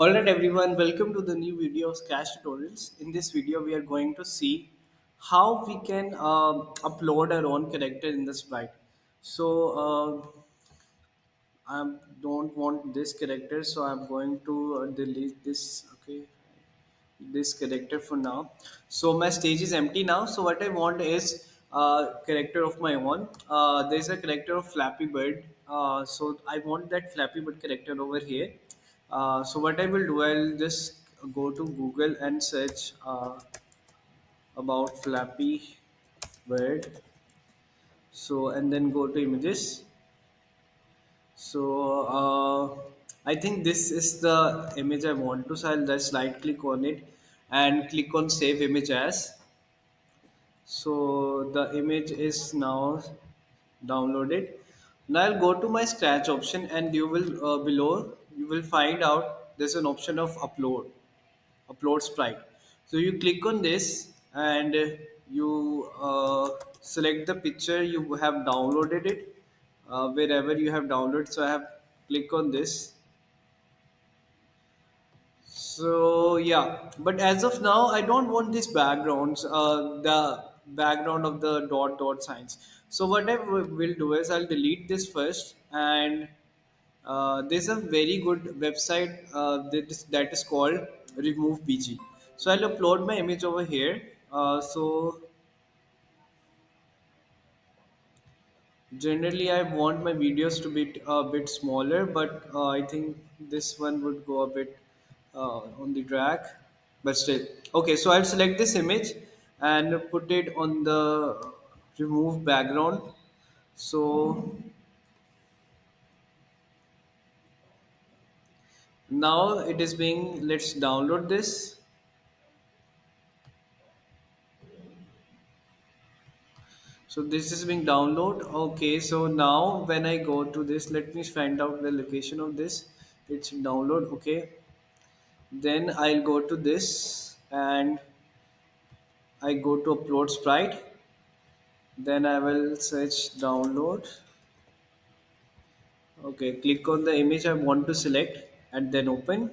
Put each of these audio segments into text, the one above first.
Alright everyone, welcome to the new video of Scratch tutorials. In this video, we are going to see how we can upload our own character in the Sprite. So I don't want this character, so I'm going to delete this. Okay, this character for now. So my stage is empty now. So what I want is character of my own. There's a character of Flappy Bird. So I want that Flappy Bird character over here. So what I will do, I'll just go to Google and search about Flappy Bird. So and then go to images. So I think this is the image I want to. So I'll just right click on it and click on save image as. So the image is now downloaded. Now I'll go to my scratch option and you will below you will find out there's an option of upload sprite. So you click on this and you select the picture you have downloaded it wherever you have downloaded. So I have click on this. So yeah, but as of now, I don't want these backgrounds, the background of the dot signs. So what I will do is I'll delete this first, and there's a very good website that is called Remove PG. So I'll upload my image over here. So generally, I want my videos to be a bit smaller, but I think this one would go a bit on the drag. But still, okay. So I'll select this image and put it on the remove background. So now it is being. Let's download this. So this is being download. Okay. So now when I go to this, let me find out the location of this. It's download. Okay. Then I'll go to this and I go to upload sprite. Then I will search download. Okay, click on the image I want to select and then open.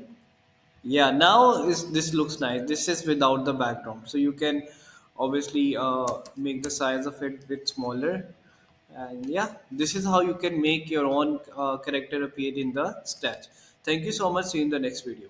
Yeah, now is this looks nice. This is without the background, so you can obviously make the size of it bit smaller. And yeah, this is how you can make your own character appear in the Scratch. Thank you so much. See you in the next video.